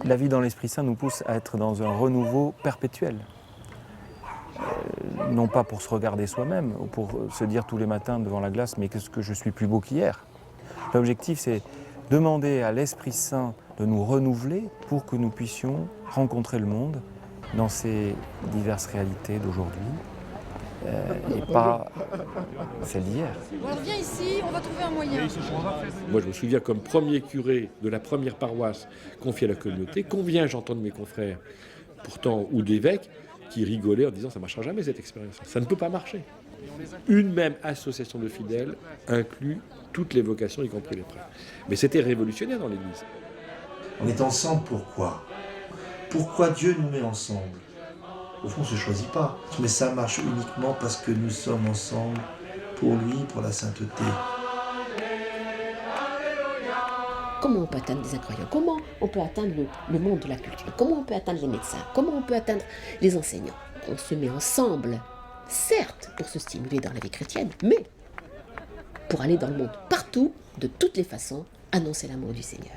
La vie dans l'Esprit Saint nous pousse à être dans un renouveau perpétuel. Non pas pour se regarder soi-même, ou pour se dire tous les matins devant la glace « mais qu'est-ce que je suis plus beau qu'hier ». L'objectif, c'est demander à l'Esprit Saint de nous renouveler pour que nous puissions rencontrer le monde dans ses diverses réalités d'aujourd'hui et pas celles d'hier. Alors viens ici, on va trouver un moyen. Moi, je me souviens comme premier curé de la première paroisse confiée à la communauté, combien j'entends de mes confrères, pourtant, ou d'évêques, qui rigolaient en disant « ça ne marchera jamais cette expérience, ça ne peut pas marcher ». Une même association de fidèles inclut toutes les vocations, y compris les prêtres. Mais c'était révolutionnaire dans l'Église. On est ensemble pourquoi ? Pourquoi Dieu nous met ensemble ? Au fond, on ne se choisit pas. Mais ça marche uniquement parce que nous sommes ensemble pour lui, pour la sainteté. Comment on peut atteindre des incroyants? Comment on peut atteindre le monde de la culture? Comment on peut atteindre les médecins? Comment on peut atteindre les enseignants? On se met ensemble, certes, pour se stimuler dans la vie chrétienne, mais pour aller dans le monde partout, de toutes les façons, annoncer l'amour du Seigneur.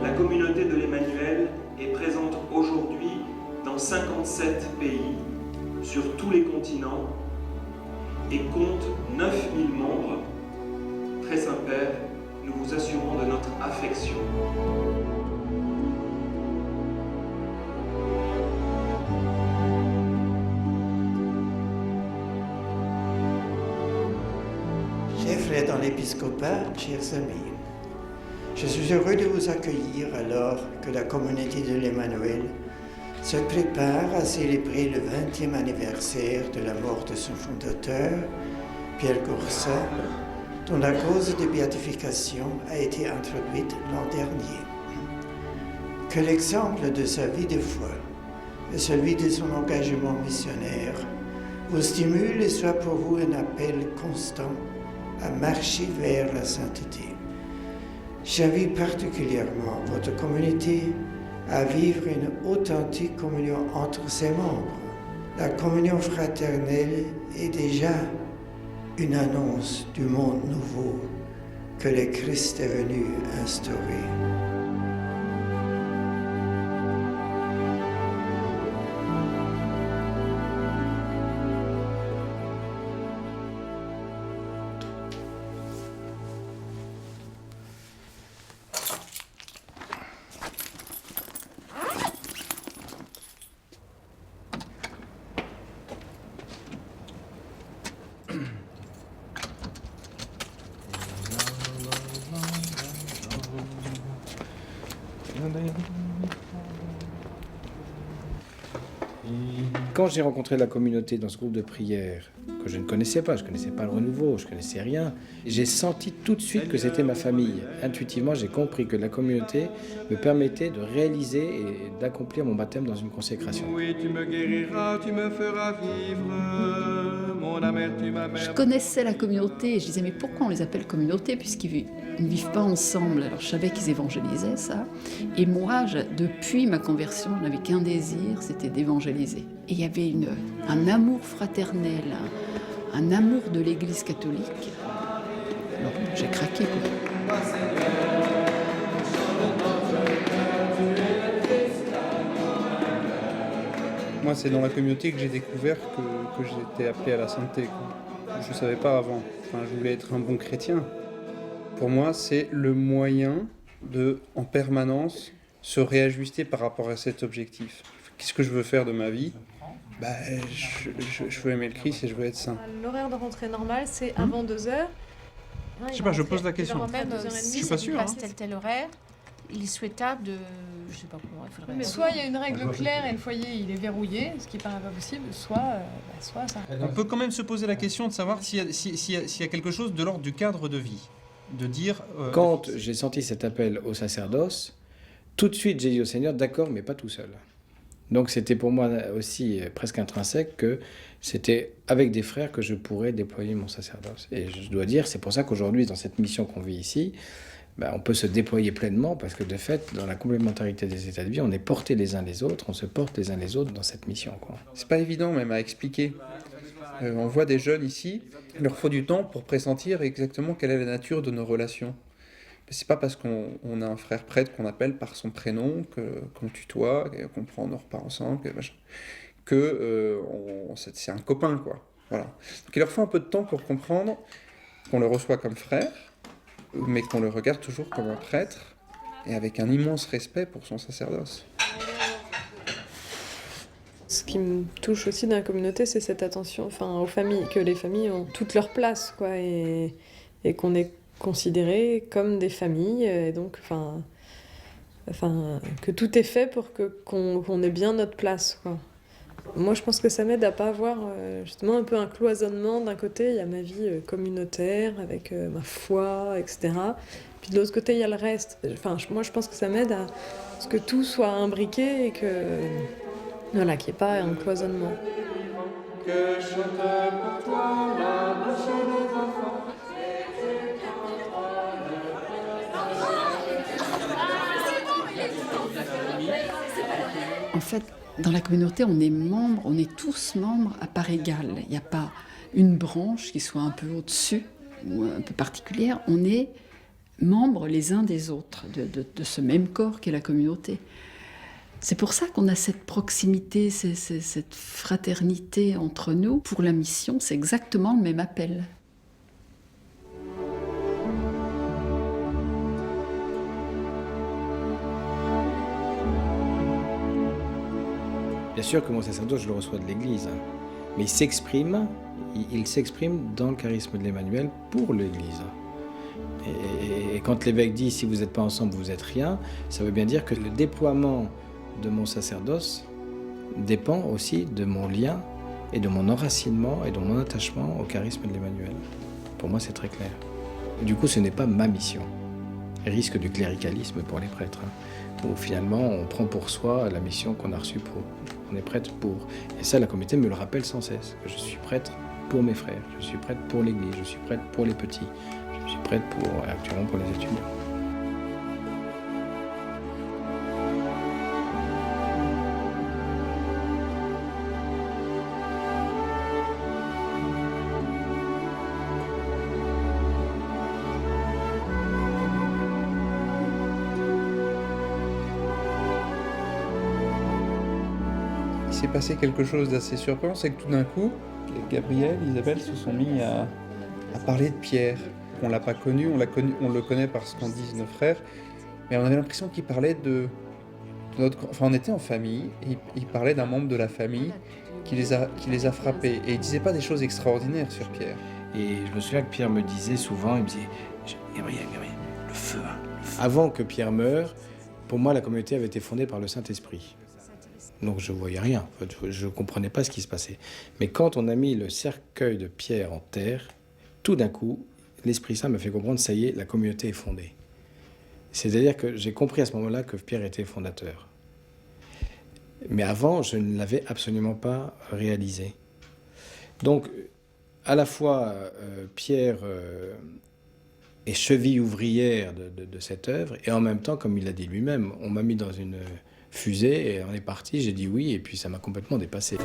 La communauté de l'Emmanuel est présente aujourd'hui dans 57 pays, sur tous les continents, et compte 9000 membres. Très Saint-Père, nous vous assurons de notre affection. Chers frères dans l'épiscopat, chers amis, je suis heureux de vous accueillir alors que la communauté de l'Emmanuel se prépare à célébrer le 20e anniversaire de la mort de son fondateur, Pierre Goursat, dont la cause de béatification a été introduite l'an dernier. Que l'exemple de sa vie de foi et celui de son engagement missionnaire vous stimule et soit pour vous un appel constant à marcher vers la sainteté. J'invite particulièrement votre communauté à vivre une authentique communion entre ses membres. La communion fraternelle est déjà une annonce du monde nouveau que le Christ est venu instaurer. Quand j'ai rencontré la communauté dans ce groupe de prière, que je ne connaissais pas, je ne connaissais pas le renouveau, je ne connaissais rien, j'ai senti tout de suite que c'était ma famille. Intuitivement, j'ai compris que la communauté me permettait de réaliser et d'accomplir mon baptême dans une consécration. Oui, tu me guériras, tu me feras vivre, mon amertume amère. Je connaissais la communauté et je disais mais pourquoi on les appelle communauté puisqu'ils ne vivent pas ensemble? Alors je savais qu'ils évangélisaient ça. Et moi, depuis ma conversion, je n'avais qu'un désir, c'était d'évangéliser. Et il y avait un amour fraternel, un amour de l'Église catholique. Alors j'ai craqué. Moi, c'est dans la communauté que j'ai découvert que j'étais appelé à la sainteté. Je ne savais pas avant. Enfin, je voulais être un bon chrétien. Pour moi, c'est le moyen de, en permanence, se réajuster par rapport à cet objectif. Qu'est-ce que je veux faire de ma vie ? Je veux aimer le Christ et je veux être saint. L'horaire de rentrée normale, c'est avant 2h. Je sais pas, je pose la question. Je suis pas sûr. Tel horaire, il est souhaitable de... Je sais pas comment, il faudrait... Mais soit il y a une règle claire et le foyer il est verrouillé, ce qui paraît pas possible, soit ça. On peut quand même se poser la question de savoir s'il y a quelque chose de l'ordre du cadre de vie. De dire... Quand j'ai senti cet appel au sacerdoce, tout de suite j'ai dit au Seigneur, d'accord, mais pas tout seul. Donc c'était pour moi aussi presque intrinsèque que c'était avec des frères que je pourrais déployer mon sacerdoce. Et je dois dire, c'est pour ça qu'aujourd'hui, dans cette mission qu'on vit ici, on peut se déployer pleinement parce que de fait, dans la complémentarité des états de vie, on est portés les uns les autres, on se porte les uns les autres dans cette mission, quoi. C'est pas évident même à expliquer. On voit des jeunes ici, il leur faut du temps pour pressentir exactement quelle est la nature de nos relations. C'est pas parce qu'on a un frère prêtre qu'on appelle par son prénom, qu'on tutoie, qu'on prend nos repas ensemble, c'est un copain, quoi. Voilà. Donc il leur faut un peu de temps pour comprendre qu'on le reçoit comme frère, mais qu'on le regarde toujours comme un prêtre, et avec un immense respect pour son sacerdoce. Ce qui me touche aussi dans la communauté, c'est cette attention aux familles, que les familles ont toute leur place, quoi, et qu'on est considérés comme des familles, et donc que tout est fait pour qu'on ait bien notre place, quoi. Moi, je pense que ça m'aide à pas avoir justement un peu un cloisonnement. D'un côté, il y a ma vie communautaire avec ma foi, etc. Puis de l'autre côté, il y a le reste. Moi, je pense que ça m'aide à ce que tout soit imbriqué et qu'il n'y ait pas un cloisonnement. Que chante pour toi la bouche des enfants. En fait, dans la communauté, on est tous membres à part égale. Il n'y a pas une branche qui soit un peu au-dessus ou un peu particulière. On est membres les uns des autres de ce même corps qu'est la communauté. C'est pour ça qu'on a cette proximité, cette fraternité entre nous. Pour la mission, c'est exactement le même appel. Bien sûr que mon sacerdoce, je le reçois de l'Église, mais il s'exprime dans le charisme de l'Emmanuel pour l'Église. Et quand l'évêque dit « si vous n'êtes pas ensemble, vous n'êtes rien », ça veut bien dire que le déploiement de mon sacerdoce dépend aussi de mon lien et de mon enracinement et de mon attachement au charisme de l'Emmanuel. Pour moi, c'est très clair. Du coup, ce n'est pas ma mission. Risque du cléricalisme pour les prêtres, où finalement on prend pour soi la mission qu'on a reçue pour. On est prêtre pour. Et ça, la communauté me le rappelle sans cesse, que je suis prêtre pour mes frères, je suis prêtre pour l'Église, je suis prêtre pour les petits, je suis prêtre actuellement pour les étudiants. Il s'est passé quelque chose d'assez surprenant, c'est que tout d'un coup, Gabriel, Isabelle se sont mis à parler de Pierre. On l'a pas connu, on le connaît parce qu'on disent nos frères, mais on avait l'impression qu'il parlait de notre... Enfin, on était en famille, et il parlait d'un membre de la famille qui les a frappés. Et il disait pas des choses extraordinaires sur Pierre. Et je me souviens que Pierre me disait souvent, il me disait « Gabriel, le feu, hein, le feu. » Avant que Pierre meure, pour moi, la communauté avait été fondée par le Saint-Esprit. Donc je ne voyais rien, je ne comprenais pas ce qui se passait. Mais quand on a mis le cercueil de Pierre en terre, tout d'un coup, l'Esprit Saint m'a fait comprendre, ça y est, la communauté est fondée. C'est-à-dire que j'ai compris à ce moment-là que Pierre était fondateur. Mais avant, je ne l'avais absolument pas réalisé. Donc, à la fois, Pierre est cheville ouvrière de cette œuvre, et en même temps, comme il l'a dit lui-même, on m'a mis dans une fusée et on est parti, j'ai dit oui, et puis ça m'a complètement dépassé.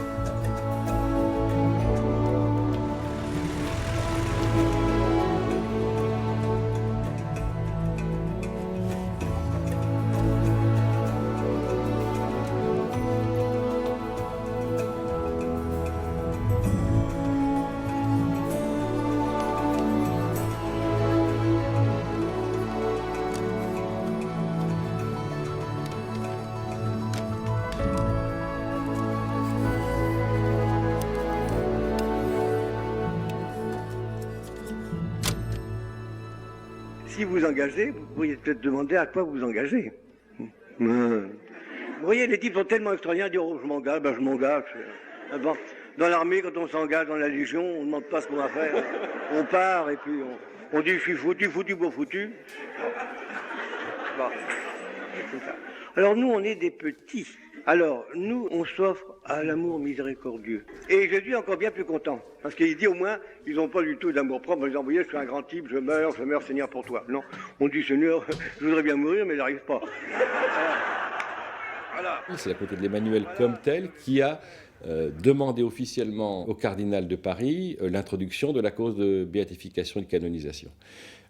Si vous engagez, vous pourriez peut-être demander à quoi vous engagez. Vous voyez, les types sont tellement extraordinaires, ils disent oh, je m'engage, ben je m'engage. Bon, dans l'armée, quand on s'engage dans la Légion, on ne demande pas ce qu'on va faire. On part et puis on dit je suis foutu, foutu pour foutu. Bon, c'est ça. Alors nous, on est des petits. Alors, nous, on s'offre à l'amour miséricordieux. Et Jésus est encore bien plus content. Parce qu'il dit au moins, ils n'ont pas du tout d'amour propre. Ils disent, vous voyez, je suis un grand type, je meurs, Seigneur, pour toi. Non, on dit, Seigneur, je voudrais bien mourir, mais j'arrive pas. Voilà. C'est la communauté de l'Emmanuel comme telle qui a demandé officiellement au cardinal de Paris l'introduction de la cause de béatification et de canonisation.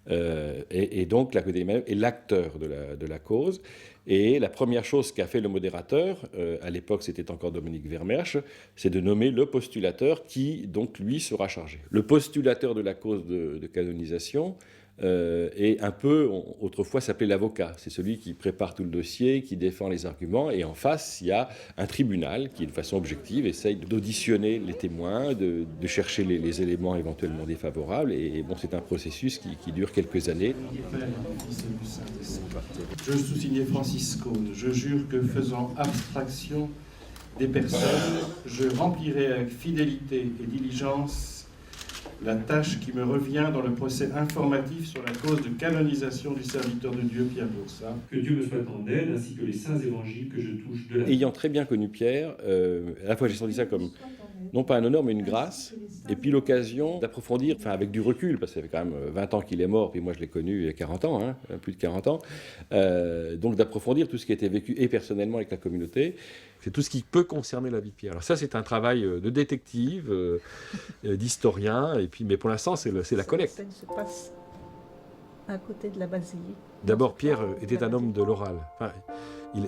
Et donc la communauté de l'Emmanuel est l'acteur de la cause. Et la première chose qu'a fait le modérateur, à l'époque c'était encore Dominique Vermersch, c'est de nommer le postulateur qui, donc, lui, sera chargé. Le postulateur de la cause de canonisation est un peu, autrefois s'appelait l'avocat. C'est celui qui prépare tout le dossier, qui défend les arguments. Et en face, il y a un tribunal qui, de façon objective, essaye d'auditionner les témoins, de chercher les éléments éventuellement défavorables. Et bon, c'est un processus qui dure quelques années. Je sous-signais Francis Caunes. Je jure que, faisant abstraction des personnes, je remplirai avec fidélité et diligence la tâche qui me revient dans le procès informatif sur la cause de canonisation du serviteur de Dieu, Pierre Boursat. Que Dieu me soit en aide, ainsi que les saints évangiles que je touche de la... Ayant très bien connu Pierre, à la fois j'ai senti ça comme, non pas un honneur, mais une grâce, et puis l'occasion d'approfondir, enfin avec du recul, parce que ça fait quand même 20 ans qu'il est mort, puis moi je l'ai connu il y a 40 ans, hein, plus de 40 ans, donc d'approfondir tout ce qui a été vécu, et personnellement avec la communauté. C'est tout ce qui peut concerner la vie de Pierre. Alors ça, c'est un travail de détective, d'historien, et puis, mais pour l'instant, c'est la collecte. Ça se passe à côté de la basilique. D'abord, Pierre était un homme de l'oral. Enfin,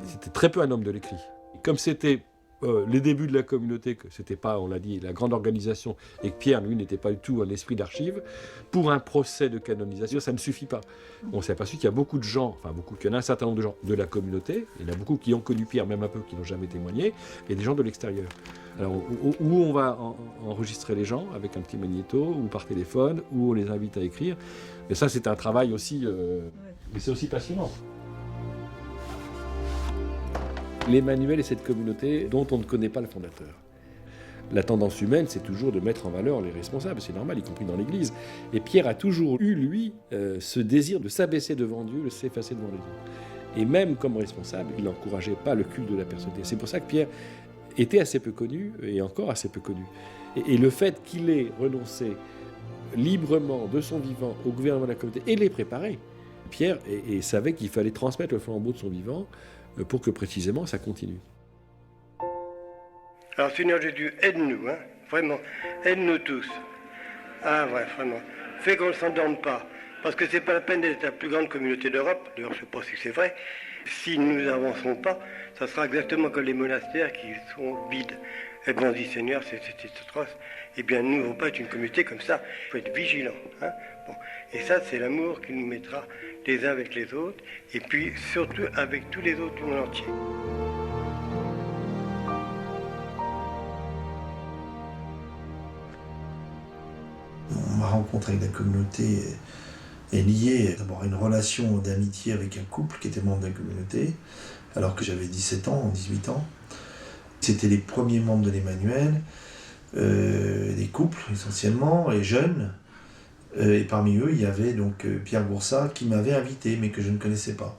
c'était très peu un homme de l'écrit. Comme c'était les débuts de la communauté, que c'était pas, on l'a dit, la grande organisation, et que Pierre, lui, n'était pas du tout un esprit d'archive, pour un procès de canonisation, ça ne suffit pas. On s'est aperçu qu'il y a beaucoup de gens, qu'il y en a un certain nombre de gens de la communauté, il y en a beaucoup qui ont connu Pierre, même un peu, qui n'ont jamais témoigné, et des gens de l'extérieur. Alors, où on va enregistrer les gens, avec un petit magnéto, ou par téléphone, ou on les invite à écrire. Mais ça, c'est un travail aussi, mais c'est aussi passionnant. L'Emmanuel est cette communauté dont on ne connaît pas le fondateur. La tendance humaine, c'est toujours de mettre en valeur les responsables, c'est normal, y compris dans l'Église. Et Pierre a toujours eu, lui, ce désir de s'abaisser devant Dieu, de s'effacer devant les autres. Et même comme responsable, il n'encourageait pas le culte de la personnalité. C'est pour ça que Pierre était assez peu connu, et encore assez peu connu. Et le fait qu'il ait renoncé librement de son vivant au gouvernement de la communauté et l'ait préparé, Pierre savait qu'il fallait transmettre le flambeau de son vivant pour que précisément ça continue. Alors Seigneur Jésus, aide-nous, hein, vraiment, aide-nous tous. Ah ouais, vraiment. Fais qu'on ne s'endorme pas, parce que c'est pas la peine d'être la plus grande communauté d'Europe, d'ailleurs je sais pas si c'est vrai. Si nous n'avançons pas, ça sera exactement comme les monastères qui sont vides. Et bien on dit Seigneur, c'est atroce. Eh bien nous ne voulons pas être une communauté comme ça, il faut être vigilant. Hein. Bon. Et ça c'est l'amour qui nous mettra les uns avec les autres, et puis surtout avec tous les autres du monde entier. Ma rencontre avec la communauté est liée d'abord à une relation d'amitié avec un couple qui était membre de la communauté, alors que j'avais 17 ans, 18 ans. C'était les premiers membres de l'Emmanuel, des couples essentiellement, et jeunes. Et parmi eux, il y avait donc Pierre Boursat qui m'avait invité, mais que je ne connaissais pas.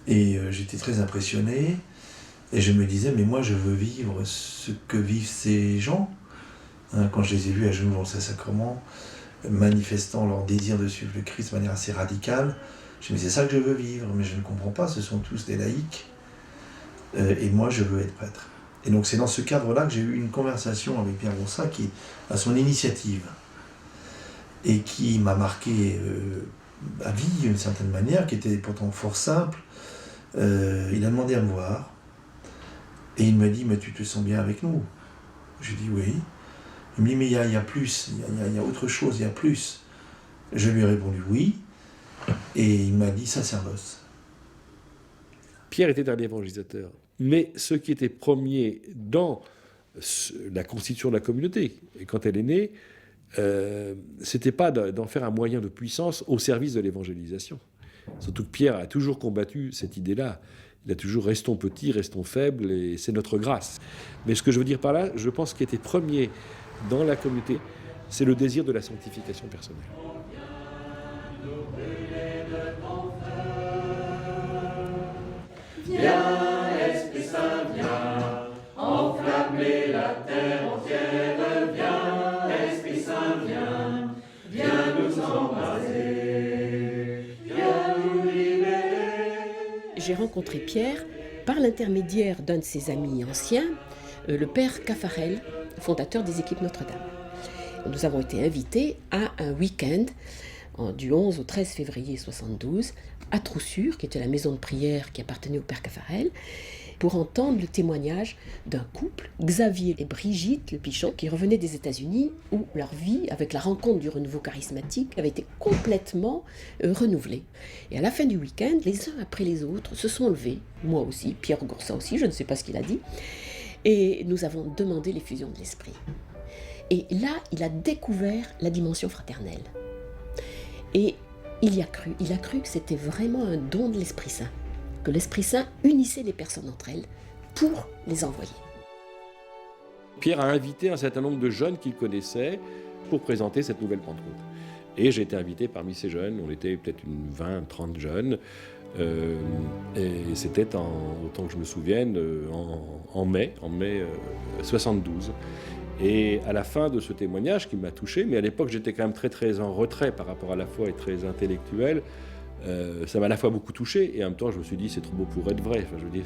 Et j'étais très impressionné, et je me disais, mais moi je veux vivre ce que vivent ces gens. Hein, quand je les ai vus à genoux dans le Saint-Sacrement, manifestant leur désir de suivre le Christ de manière assez radicale, je me disais, c'est ça que je veux vivre, mais je ne comprends pas, ce sont tous des laïcs, et moi je veux être prêtre. Et donc c'est dans ce cadre-là que j'ai eu une conversation avec Pierre Boursat, qui a son initiative, et qui m'a marqué à vie d'une certaine manière, qui était pourtant fort simple. Il a demandé à me voir, et il me dit, mais tu te sens bien avec nous? Je dis oui. Il me dit, mais il y a plus, il y a autre chose, il y a plus. Je lui ai répondu oui, et il m'a dit sacerdoce. Pierre était un évangélisateur, mais ce qui était premier dans la constitution de la communauté, et quand elle est née, c'était pas d'en faire un moyen de puissance au service de l'évangélisation. Surtout que Pierre a toujours combattu cette idée-là. Il a toujours « restons petits, restons faibles », et c'est notre grâce. Mais ce que je veux dire par là, je pense qu'il était premier dans la communauté, c'est le désir de la sanctification personnelle. j'ai rencontré Pierre par l'intermédiaire d'un de ses amis anciens, le père Caffarel, fondateur des équipes Notre-Dame. Nous avons été invités à un week-end du 11 au 13 février 72 à Troussure, qui était la maison de prière qui appartenait au père Caffarel, pour entendre le témoignage d'un couple, Xavier et Brigitte Le Pichon, qui revenaient des États-Unis, où leur vie, avec la rencontre du renouveau charismatique, avait été complètement renouvelée. Et à la fin du week-end, les uns après les autres se sont levés, moi aussi, Pierre Goursat aussi, je ne sais pas ce qu'il a dit, et nous avons demandé l'effusion de l'esprit. Et là, il a découvert la dimension fraternelle. Et il a cru que c'était vraiment un don de l'Esprit Saint, que l'Esprit Saint unissait les personnes entre elles pour les envoyer. Pierre a invité un certain nombre de jeunes qu'il connaissait pour présenter cette nouvelle Pentecôte. Et j'ai été invité parmi ces jeunes, on était peut-être une 20, 30 jeunes, et c'était, autant que je me souvienne, en mai 72. Et à la fin de ce témoignage qui m'a touché, mais à l'époque j'étais quand même très en retrait par rapport à la foi et très intellectuel, ça m'a à la fois beaucoup touché et en même temps je me suis dit c'est trop beau pour être vrai. Enfin, je veux dire,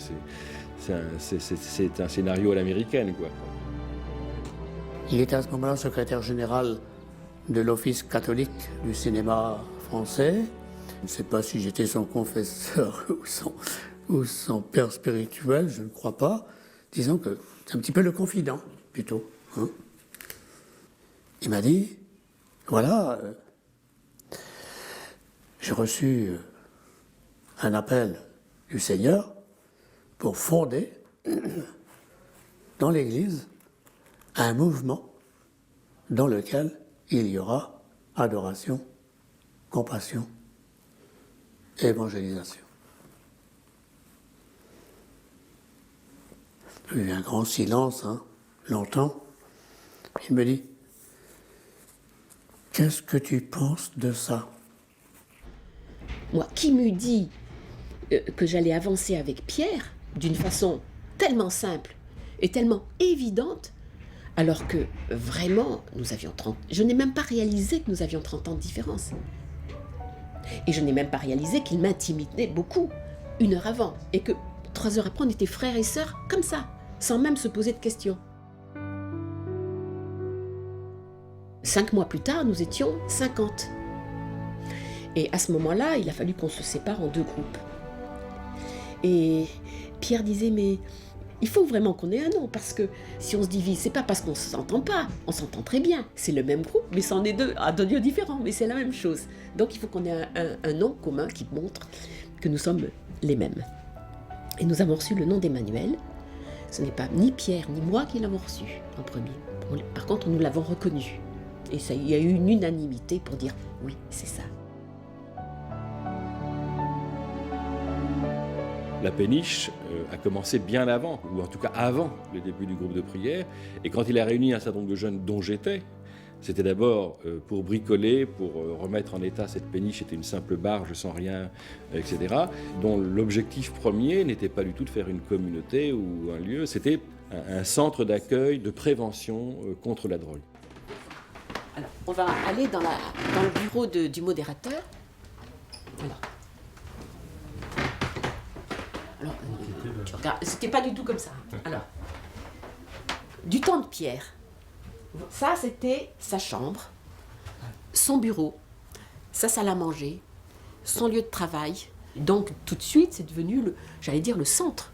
c'est un scénario à l'américaine, quoi. Il était à ce moment-là secrétaire général de l'Office catholique du cinéma français. Je ne sais pas si j'étais son confesseur ou son père spirituel, je ne crois pas. Disons que c'est un petit peu le confident, plutôt. Hein. Il m'a dit, voilà, j'ai reçu un appel du Seigneur pour fonder dans l'Église un mouvement dans lequel il y aura adoration, compassion et évangélisation. Il y a eu un grand silence, hein, longtemps. Il me dit, qu'est-ce que tu penses de ça? Moi, qui m'eût dit que j'allais avancer avec Pierre d'une façon tellement simple et tellement évidente, alors que vraiment, nous avions 30... Je n'ai même pas réalisé que nous avions 30 ans de différence. Et je n'ai même pas réalisé qu'il m'intimidait beaucoup, 1 heure avant, et que 3 heures après, on était frères et sœurs comme ça, sans même se poser de questions. 5 mois plus tard, nous étions 50. Et à ce moment-là, il a fallu qu'on se sépare en 2 groupes. Et Pierre disait, mais il faut vraiment qu'on ait un nom, parce que si on se divise, c'est pas parce qu'on ne s'entend pas, on s'entend très bien. C'est le même groupe, mais c'en est 2, à 2 lieux différents, mais c'est la même chose. Donc il faut qu'on ait un nom commun qui montre que nous sommes les mêmes. Et nous avons reçu le nom d'Emmanuel. Ce n'est pas ni Pierre ni moi qui l'avons reçu en premier. Par contre, nous l'avons reconnu. Et ça, il y a eu une unanimité pour dire oui, c'est ça. La péniche a commencé bien avant, ou en tout cas avant le début du groupe de prière. Et quand il a réuni un certain nombre de jeunes dont j'étais, c'était d'abord pour bricoler, pour remettre en état cette péniche, c'était une simple barge sans rien, etc., dont l'objectif premier n'était pas du tout de faire une communauté ou un lieu, c'était un centre d'accueil, de prévention contre la drogue. Alors, on va aller dans le bureau du modérateur. Alors, tu regardes, c'était pas du tout comme ça. Alors, du temps de Pierre, ça c'était sa chambre, son bureau, sa salle à manger, son lieu de travail. Donc tout de suite c'est devenu, le centre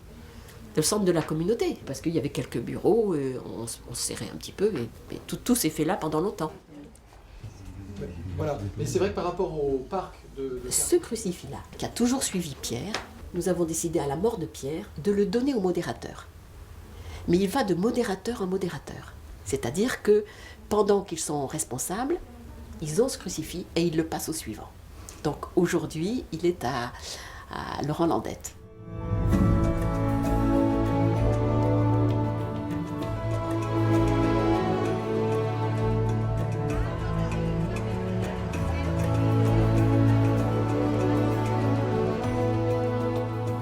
de la communauté, parce qu'il y avait quelques bureaux, on se serrait un petit peu, et tout s'est fait là pendant longtemps. Voilà, mais c'est vrai que par rapport au parc Ce crucifix-là, qui a toujours suivi Pierre, nous avons décidé à la mort de Pierre de le donner au modérateur. Mais il va de modérateur en modérateur. C'est-à-dire que pendant qu'ils sont responsables, ils ont ce crucifix et ils le passent au suivant. Donc aujourd'hui, il est à Laurent Landette.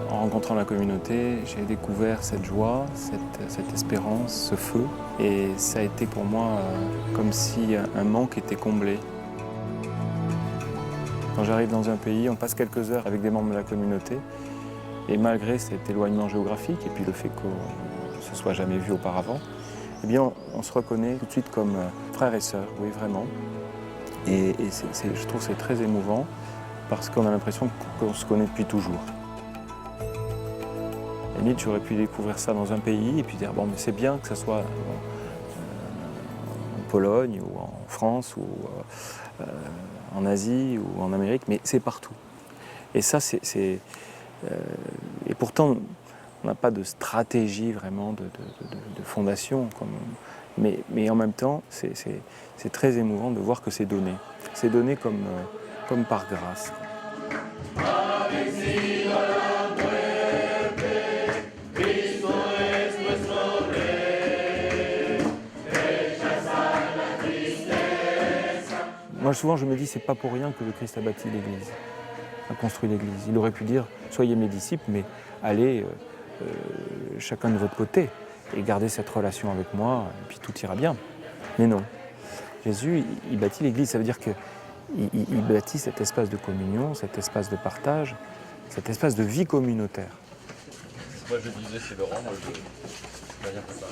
En rencontrant la communauté, j'ai découvert cette joie, cette espérance, ce feu. Et ça a été pour moi comme si un manque était comblé. Quand j'arrive dans un pays, on passe quelques heures avec des membres de la communauté. Et malgré cet éloignement géographique et puis le fait qu'on ne se soit jamais vu auparavant, eh bien, on se reconnaît tout de suite comme frères et sœurs, oui, vraiment. Et je trouve que c'est très émouvant parce qu'on a l'impression qu'on se connaît depuis toujours. Limite, j'aurais pu découvrir ça dans un pays et puis dire, bon, mais c'est bien que ça soit en Pologne ou en France ou en Asie ou en Amérique, mais c'est partout. Et ça, et pourtant, on n'a pas de stratégie vraiment de fondation, mais en même temps, c'est très émouvant de voir que c'est donné. C'est donné comme par grâce. Moi, souvent, je me dis, c'est pas pour rien que le Christ a bâti l'Église, a construit l'Église. Il aurait pu dire, soyez mes disciples, mais allez chacun de votre côté et gardez cette relation avec moi, et puis tout ira bien. Mais non. Jésus, il bâtit l'Église, ça veut dire qu'il bâtit cet espace de communion, cet espace de partage, cet espace de vie communautaire. Moi, je disais, c'est Laurent, moi,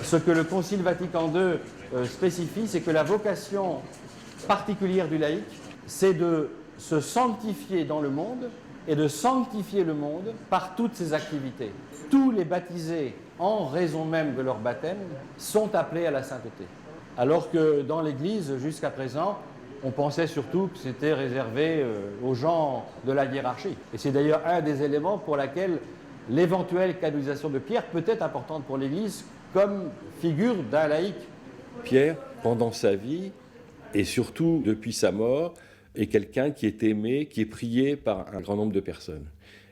Ce que le Concile Vatican II spécifie, c'est que la vocation particulière du laïc, c'est de se sanctifier dans le monde et de sanctifier le monde par toutes ses activités. Tous les baptisés, en raison même de leur baptême, sont appelés à la sainteté. Alors que dans l'Église, jusqu'à présent, on pensait surtout que c'était réservé aux gens de la hiérarchie. Et c'est d'ailleurs un des éléments pour lesquels l'éventuelle canonisation de Pierre peut être importante pour l'Église comme figure d'un laïc. Pierre, pendant sa vie, et surtout depuis sa mort, est quelqu'un qui est aimé, qui est prié par un grand nombre de personnes.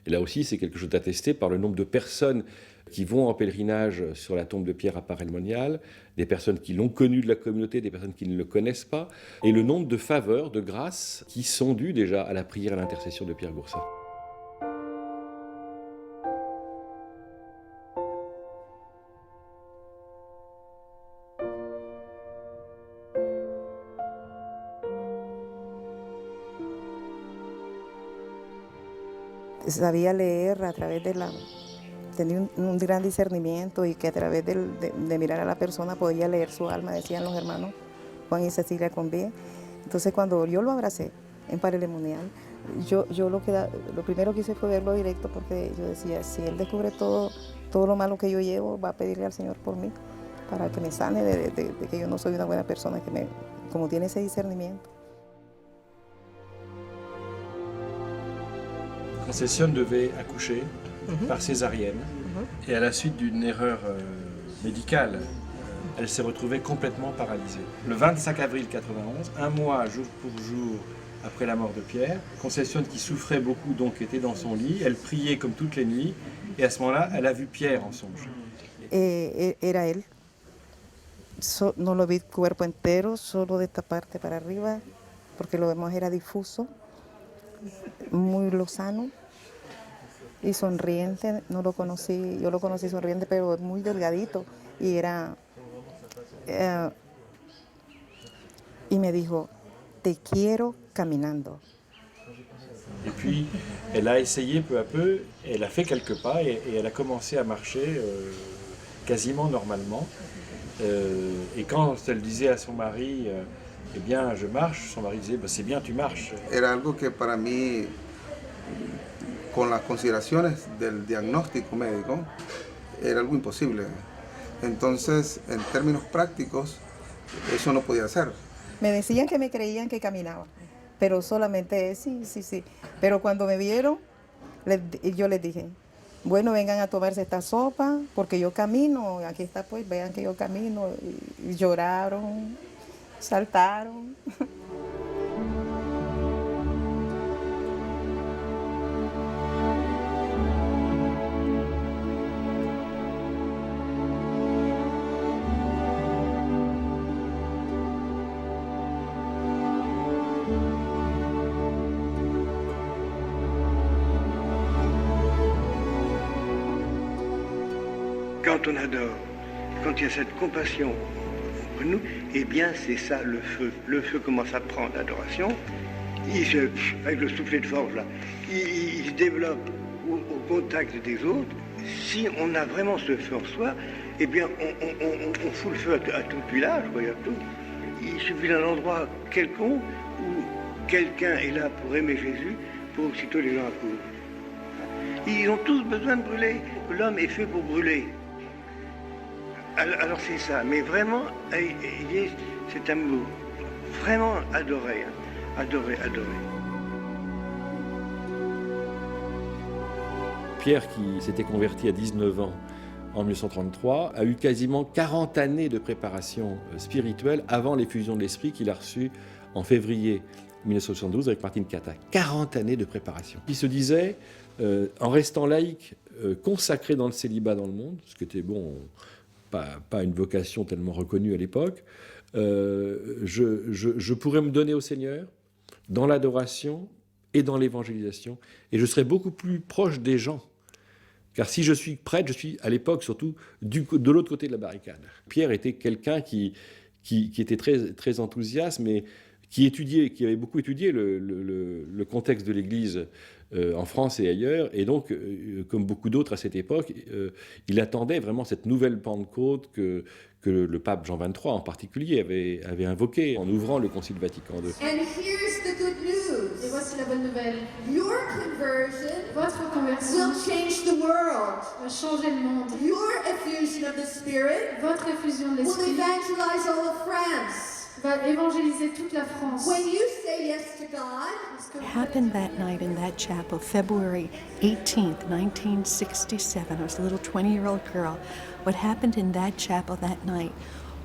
Et là aussi, c'est quelque chose d'attesté par le nombre de personnes qui vont en pèlerinage sur la tombe de Pierre à Paray-le-Monial, des personnes qui l'ont connu de la communauté, des personnes qui ne le connaissent pas, et le nombre de faveurs, de grâces qui sont dues déjà à la prière et à l'intercession de Pierre Goursat. Sabía leer a través de tenía un gran discernimiento y que a través de mirar a la persona podía leer su alma, decían los hermanos Juan y Cecilia Convé. Entonces cuando yo lo abracé en Paray-le-Monial, yo lo primero que hice fue verlo directo porque yo decía, si él descubre todo lo malo que yo llevo, va a pedirle al Señor por mí, para que me sane de que yo no soy una buena persona, como tiene ese discernimiento. Concession devait accoucher par césarienne et à la suite d'une erreur médicale, elle s'est retrouvée complètement paralysée. Le 25 avril 91, un mois jour pour jour après la mort de Pierre, Concession qui souffrait beaucoup donc était dans son lit, elle priait comme toutes les nuits et à ce moment-là, elle a vu Pierre en songe. Era él. No lo vi cuerpo entero, solo de esta parte para arriba, porque lo demás era difuso. Muy lozano y sonriente, no lo conocí, yo lo conocí sonriente, pero muy delgadito y y me dijo, te quiero caminando. Et puis, elle a essayé peu à peu, elle a fait quelques pas et elle a commencé à marcher quasiment normalement. Et quand elle disait à son mari, eh bien, je marche, son mari disait, c'est bien, tu marches. Era algo que para mí, con las consideraciones del diagnóstico médico, era algo imposible. Entonces, en términos prácticos, eso no podía ser. Me decían que me creían que caminaba, pero solamente sí. Pero cuando me vieron, yo les dije, bueno, vengan a tomarse esta sopa, porque yo camino, aquí está pues, vean que yo camino, y lloraron. Saltaron. Quand on adore, quand il y a cette compassion pour nous, eh bien c'est ça le feu. Le feu commence à prendre l'adoration, avec le soufflet de forge là, il se développe au contact des autres, si on a vraiment ce feu en soi, eh bien, on fout le feu à tout le village, quoi, à tout. Il suffit d'un endroit quelconque où quelqu'un est là pour aimer Jésus, pour aussitôt les gens accourent. Ils ont tous besoin de brûler. L'homme est fait pour brûler. Alors c'est ça, mais vraiment, c'est un mot vraiment adoré, hein. Adoré. Pierre, qui s'était converti à 19 ans en 1933, a eu quasiment 40 années de préparation spirituelle avant l'effusion de l'esprit qu'il a reçue en février 1972 avec Martine Cata. 40 années de préparation. Il se disait, en restant laïque, consacré dans le célibat dans le monde, ce qui était pas une vocation tellement reconnue à l'époque, je pourrais me donner au Seigneur dans l'adoration et dans l'évangélisation, et je serais beaucoup plus proche des gens. Car si je suis prêtre, je suis à l'époque surtout de l'autre côté de la barricade. Pierre était quelqu'un qui était très, très enthousiaste, mais qui avait beaucoup étudié le contexte de l'Église en France et ailleurs, et donc, comme beaucoup d'autres à cette époque, il attendait vraiment cette nouvelle Pentecôte que le pape Jean XXIII en particulier avait invoquée en ouvrant le Concile Vatican II. And here's the good news. Et voici la bonne nouvelle. Your conversion Votre conversion will change the world. va changer le monde. Your effusion of the Spirit Votre effusion de will l'Esprit evangelize all of France. va évangéliser toute la France. When you say yes to God, What happened that night in that chapel, February 18th, 1967, I was a little 20-year-old girl. What happened in that chapel that night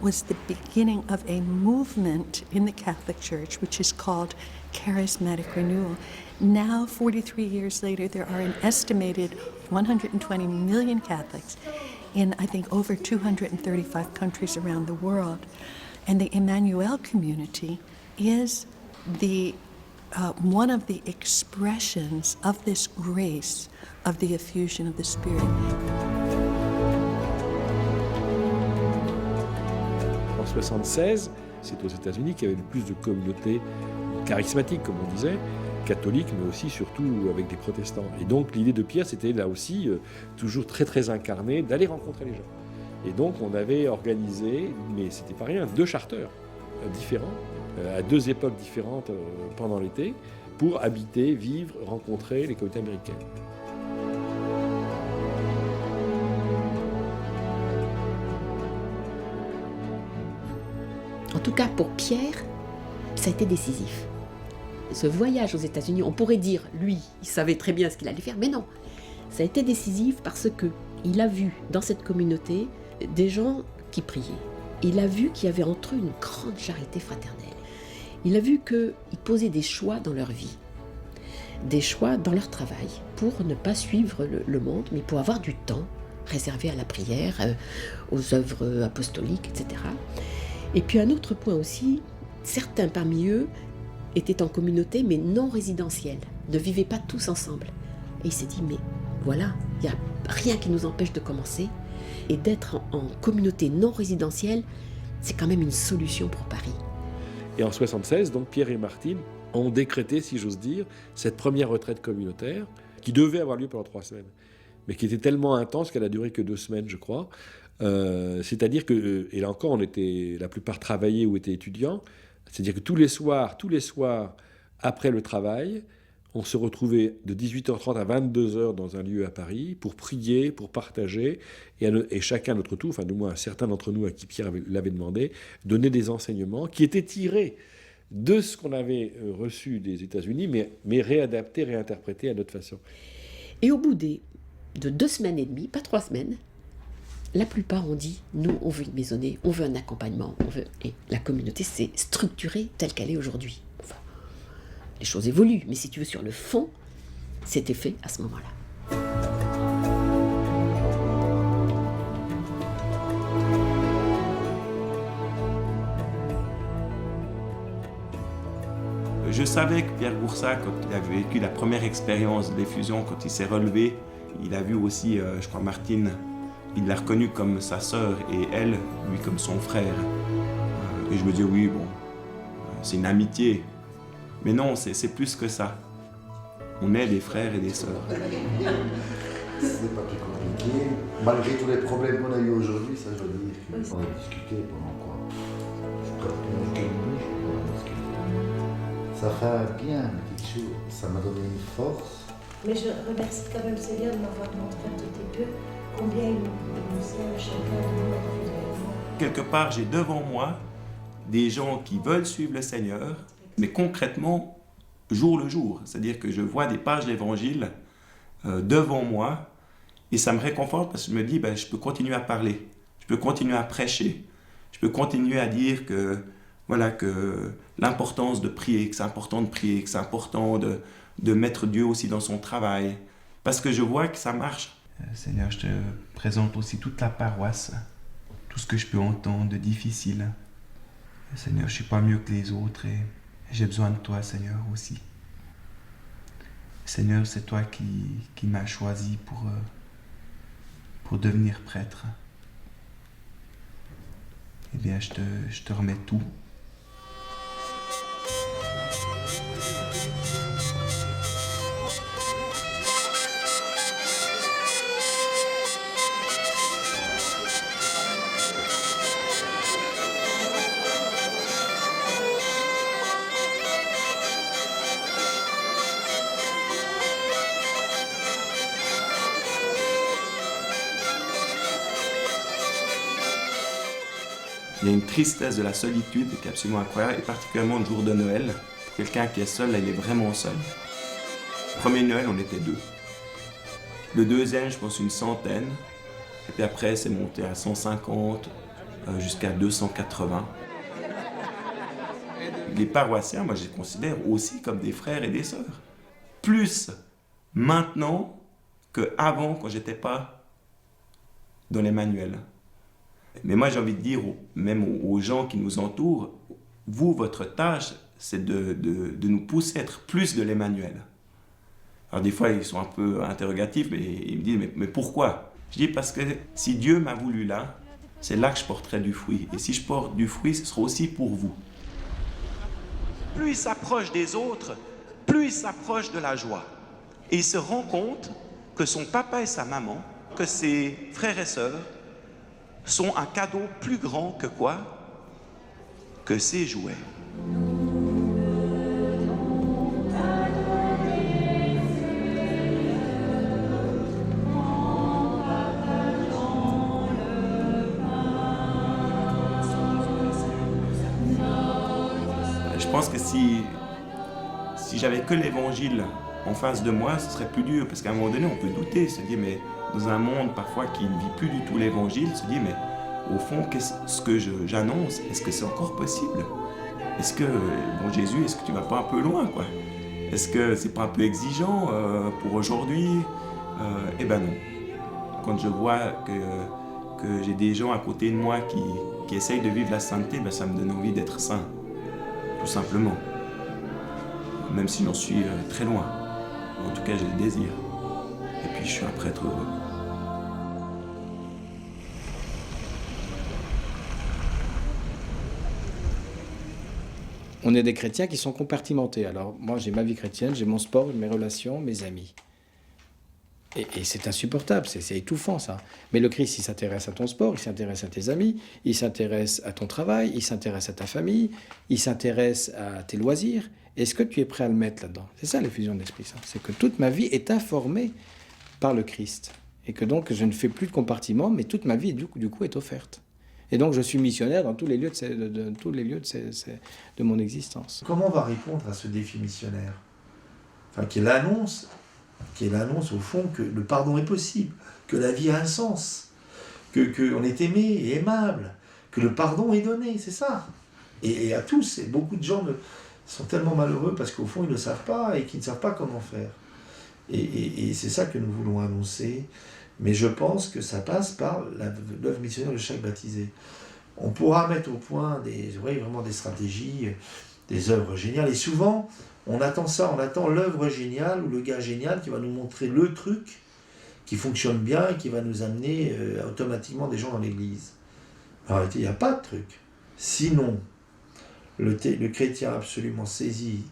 was the beginning of a movement in the Catholic Church, which is called charismatic renewal. Now, 43 years later, there are an estimated 120 million Catholics in, I think, over 235 countries around the world. And the Emmanuel community is one of the expressions of this grace of the effusion of the Spirit. En 1976, c'est aux États-Unis qu'il y avait le plus de communautés charismatiques, comme on disait, catholiques, mais aussi surtout avec des protestants. Et donc l'idée de Pierre, c'était là aussi toujours très très incarné, d'aller rencontrer les gens. Et donc on avait organisé, mais c'était pas rien, 2 charters différents, à 2 époques différentes pendant l'été, pour habiter, vivre, rencontrer les communautés américaines. En tout cas, pour Pierre, ça a été décisif. Ce voyage aux États-Unis, on pourrait dire, lui, il savait très bien ce qu'il allait faire, mais non. Ça a été décisif parce qu'il a vu dans cette communauté des gens qui priaient. Il a vu qu'il y avait entre eux une grande charité fraternelle. Il a vu qu'ils posaient des choix dans leur vie, des choix dans leur travail, pour ne pas suivre le monde, mais pour avoir du temps réservé à la prière, aux œuvres apostoliques, etc. Et puis un autre point aussi, certains parmi eux étaient en communauté, mais non résidentielle, ne vivaient pas tous ensemble. Et il s'est dit, mais voilà, il n'y a rien qui nous empêche de commencer. Et d'être en communauté non résidentielle, c'est quand même une solution pour Paris. Et en 1976, donc Pierre et Martine ont décrété, si j'ose dire, cette première retraite communautaire qui devait avoir lieu pendant 3 semaines, mais qui était tellement intense qu'elle a duré que 2 semaines, je crois. C'est-à-dire que, et là encore, la plupart travaillaient ou étaient étudiants, c'est-à-dire que tous les soirs, après le travail, on se retrouvait de 18h30 à 22h dans un lieu à Paris pour prier, pour partager, et chacun à notre tour, enfin du moins certains d'entre nous à qui Pierre l'avait demandé, donner des enseignements qui étaient tirés de ce qu'on avait reçu des États-Unis, mais réadaptés, réinterprétés à notre façon. Et au bout de 2 semaines et demie, pas 3 semaines, la plupart ont dit, nous on veut une maisonnée, on veut un accompagnement, et la communauté s'est structurée telle qu'elle est aujourd'hui. Enfin, les choses évoluent, mais si tu veux, sur le fond, c'était fait à ce moment-là. Je savais que Pierre Goursat, quand il avait vécu la première expérience de l'effusion, quand il s'est relevé, il a vu aussi, je crois, Martine, il l'a reconnue comme sa sœur et elle, lui, comme son frère. Et je me dis, oui, bon, c'est une amitié. Mais non, c'est plus que ça. on est des frères et des sœurs. C'est pas plus compliqué. Malgré tous les problèmes qu'on a eu aujourd'hui, ça je veux dire. On a discuté pendant quoi? Quelques minutes, on a discuté. Ça fait un bien, une petite chose. Ça m'a donné une force. Mais je remercie quand même Seigneur de m'avoir montré un tout petit peu combien il nous aime chacun de nous individuellement. Quelque part, j'ai devant moi des gens qui veulent suivre le Seigneur, mais concrètement, jour le jour. C'est-à-dire que je vois des pages d'Évangile devant moi, et ça me réconforte parce que je me dis, ben, je peux continuer à parler, je peux continuer à prêcher, je peux continuer à dire que, voilà, que l'importance de prier, que c'est important de prier, que c'est important de mettre Dieu aussi dans son travail, parce que je vois que ça marche. Seigneur, je te présente aussi toute la paroisse, tout ce que je peux entendre de difficile. Seigneur, je ne suis pas mieux que les autres et j'ai besoin de toi, Seigneur, aussi. Seigneur, c'est toi qui m'as choisi pour devenir prêtre. Eh bien, je te remets tout. Il y a une tristesse de la solitude qui est absolument incroyable, et particulièrement le jour de Noël. Pour quelqu'un qui est seul, là, il est vraiment seul. Le premier Noël, on était 2. Le deuxième, je pense, une centaine. Et puis après, c'est monté à 150, jusqu'à 280. Les paroissiens, moi, je les considère aussi comme des frères et des sœurs. Plus maintenant qu'avant, quand je n'étais pas dans les manuels. Mais moi, j'ai envie de dire, même aux gens qui nous entourent, vous, votre tâche, c'est de nous pousser à être plus de l'Emmanuel. Alors des fois, ils sont un peu interrogatifs, mais ils me disent, mais pourquoi? Je dis, parce que si Dieu m'a voulu là, c'est là que je porterai du fruit. Et si je porte du fruit, ce sera aussi pour vous. Plus il s'approche des autres, plus il s'approche de la joie. Et il se rend compte que son papa et sa maman, que ses frères et sœurs, sont un cadeau plus grand que quoi? Que ses jouets. Je pense que si j'avais que l'évangile en face de moi, ce serait plus dur, parce qu'à un moment donné, on peut douter, se dire, mais dans un monde parfois qui ne vit plus du tout l'évangile, se dit, mais au fond, qu'est-ce que j'annonce, est-ce que c'est encore possible? Est-ce que, bon Jésus, est-ce que tu vas pas un peu loin, quoi? Est-ce que c'est pas un peu exigeant pour aujourd'hui? Eh ben non. Quand je vois que j'ai des gens à côté de moi qui essayent de vivre la sainteté, ben ça me donne envie d'être saint, tout simplement. Même si j'en suis très loin. En tout cas, j'ai le désir. Et puis, je suis un prêtre heureux. On est des chrétiens qui sont compartimentés. Alors, moi, j'ai ma vie chrétienne, j'ai mon sport, mes relations, mes amis. Et c'est insupportable, c'est étouffant, ça. Mais le Christ, il s'intéresse à ton sport, il s'intéresse à tes amis, il s'intéresse à ton travail, il s'intéresse à ta famille, il s'intéresse à tes loisirs. Est-ce que tu es prêt à le mettre là-dedans? C'est ça, l'effusion de l'Esprit Saint. C'est que toute ma vie est informée par le Christ. Et que donc, je ne fais plus de compartiment, mais toute ma vie, du coup, est offerte. Et donc, je suis missionnaire dans tous les lieux de mon existence. Comment on va répondre à ce défi missionnaire? Enfin, qui est l'annonce au fond que le pardon est possible, que la vie a un sens, qu'on est aimé et aimable, que le pardon est donné, c'est ça. Et à tous, et beaucoup de gens sont tellement malheureux parce qu'au fond, ils ne savent pas et qu'ils ne savent pas comment faire. Et c'est ça que nous voulons annoncer. Mais je pense que ça passe par l'œuvre missionnaire de chaque baptisé. On pourra mettre au point vraiment des stratégies, des œuvres géniales. Et souvent, on attend ça, on attend l'œuvre géniale ou le gars génial qui va nous montrer le truc qui fonctionne bien et qui va nous amener automatiquement des gens dans l'église. En réalité, il n'y a pas de truc. Sinon, le chrétien absolument saisi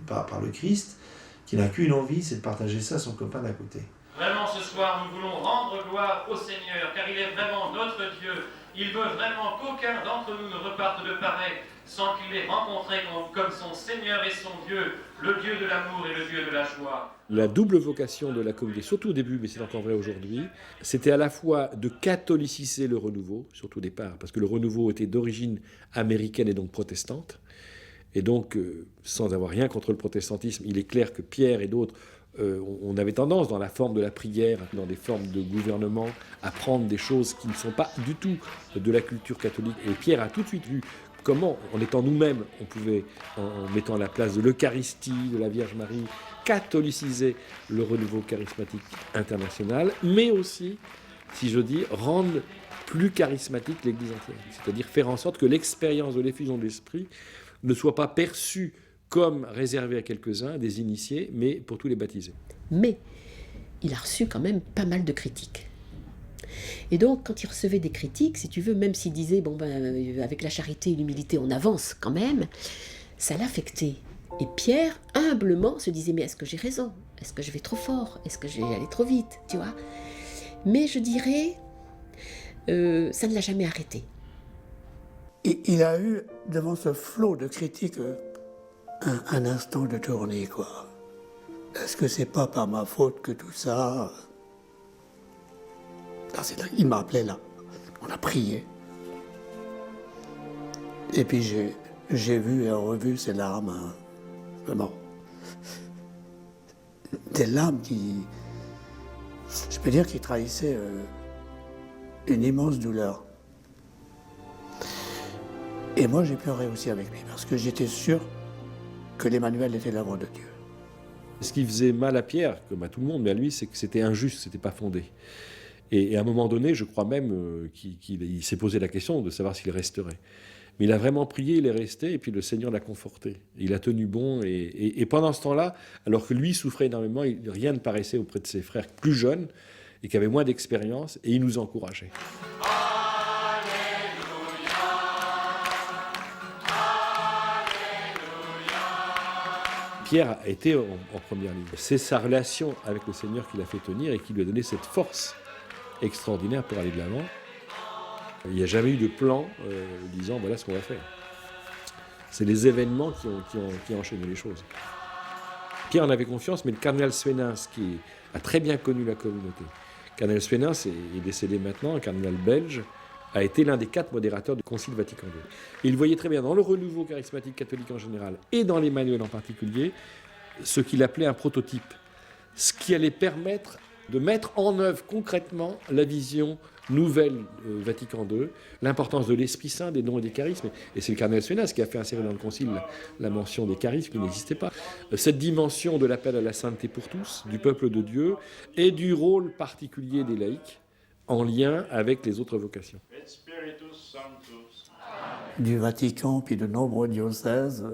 par le Christ qui n'a qu'une envie, c'est de partager ça à son copain d'à côté. Vraiment, ce soir, nous voulons rendre gloire au Seigneur, car il est vraiment notre Dieu. Il veut vraiment qu'aucun d'entre nous ne reparte de pareil sans qu'il l'ait rencontré comme son Seigneur et son Dieu, le Dieu de l'amour et le Dieu de la joie. La double vocation de la communauté, surtout au début, mais c'est encore vrai aujourd'hui, c'était à la fois de catholiciser le renouveau, surtout au départ, parce que le renouveau était d'origine américaine et donc protestante. Et donc, sans avoir rien contre le protestantisme, il est clair que Pierre et d'autres, on avait tendance, dans la forme de la prière, dans des formes de gouvernement, à prendre des choses qui ne sont pas du tout de la culture catholique. Et Pierre a tout de suite vu comment, en étant nous-mêmes, on pouvait, en mettant à la place de l'Eucharistie, de la Vierge Marie, catholiciser le renouveau charismatique international, mais aussi, si je dis, rendre plus charismatique l'Église entière. C'est-à-dire faire en sorte que l'expérience de l'effusion de l'Esprit ne soit pas perçue comme réservée à quelques-uns, des initiés, mais pour tous les baptisés. Mais il a reçu quand même pas mal de critiques. Et donc, quand il recevait des critiques, si tu veux, même s'il disait, bon ben, avec la charité et l'humilité, on avance quand même, ça l'affectait. Et Pierre, humblement, se disait, mais est-ce que j'ai raison? Est-ce que je vais trop fort? Est-ce que je vais aller trop vite? Tu vois? Mais je dirais, ça ne l'a jamais arrêté. Il a eu, devant ce flot de critiques, un instant de tournée, quoi. Est-ce que c'est pas par ma faute que tout ça... Il m'a appelé là. On a prié. Et puis j'ai vu et revu ces larmes, hein, vraiment. Des larmes qui, je peux dire, qui trahissaient une immense douleur. Et moi, j'ai pleuré aussi avec lui, parce que j'étais sûr que l'Emmanuel était l'œuvre de Dieu. Ce qui faisait mal à Pierre, comme à tout le monde, mais à lui, c'est que c'était injuste, c'était pas fondé. Et à un moment donné, je crois même qu'il s'est posé la question de savoir s'il resterait. Mais il a vraiment prié, il est resté, et puis le Seigneur l'a conforté. Il a tenu bon, et pendant ce temps-là, alors que lui souffrait énormément, rien ne paraissait auprès de ses frères plus jeunes, et qui avaient moins d'expérience, et il nous encourageait. Pierre a été en première ligne. C'est sa relation avec le Seigneur qui l'a fait tenir et qui lui a donné cette force extraordinaire pour aller de l'avant. Il n'y a jamais eu de plan disant voilà ce qu'on va faire. C'est les événements qui ont enchaîné les choses. Pierre en avait confiance, mais le cardinal Swenens, qui a très bien connu la communauté, le cardinal Swenens est décédé maintenant, un cardinal belge, a été l'un des 4 modérateurs du Concile Vatican II. Et il voyait très bien dans le renouveau charismatique catholique en général et dans l'Emmanuel en particulier ce qu'il appelait un prototype, ce qui allait permettre de mettre en œuvre concrètement la vision nouvelle Vatican II, l'importance de l'Esprit Saint, des dons et des charismes. Et c'est le cardinal Swenens qui a fait insérer dans le Concile la mention des charismes qui n'existaient pas. Cette dimension de l'appel à la sainteté pour tous, du peuple de Dieu, et du rôle particulier des laïcs, en lien avec les autres vocations. Du Vatican, puis de nombreux diocèses,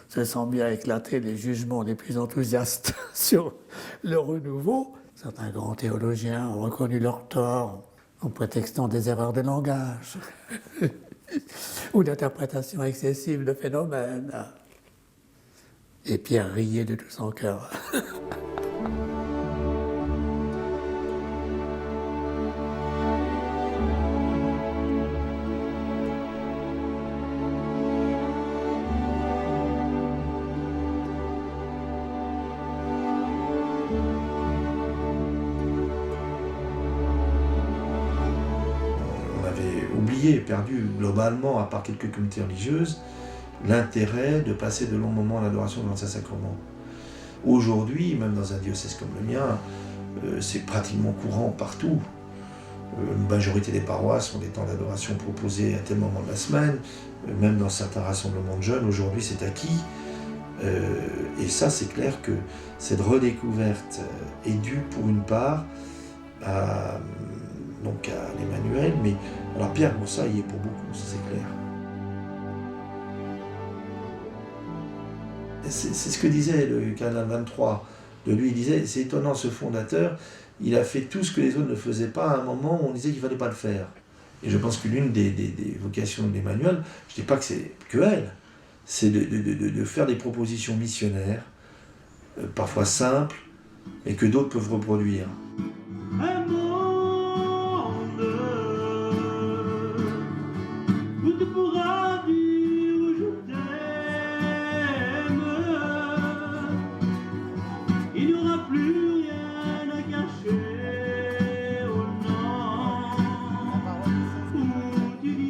se sont mis à éclater les jugements les plus enthousiastes sur le renouveau. Certains grands théologiens ont reconnu leurs torts en prétextant des erreurs de langage ou d'interprétation excessive de phénomènes. Et Pierre riait de tout son cœur. Perdu globalement, à part quelques communautés religieuses, l'intérêt de passer de longs moments à l'adoration devant le Saint-Sacrement. Aujourd'hui, même dans un diocèse comme le mien, c'est pratiquement courant partout. Une majorité des paroisses ont des temps d'adoration proposés à tel moment de la semaine, même dans certains rassemblements de jeunes, aujourd'hui c'est acquis. Et ça, c'est clair que cette redécouverte est due pour une part à l'Emmanuel, mais alors Pierre Goursat y est pour beaucoup, ça c'est clair. C'est ce que disait le cardinal 23 de lui, il disait, c'est étonnant ce fondateur, il a fait tout ce que les autres ne faisaient pas à un moment où on disait qu'il ne fallait pas le faire. Et je pense que l'une des vocations de l'Emmanuel, je ne dis pas que c'est que elle, c'est de faire des propositions missionnaires parfois simples, et que d'autres peuvent reproduire. Un monde où tu pourras dire je t'aime. Il n'y aura plus rien à cacher, oh non.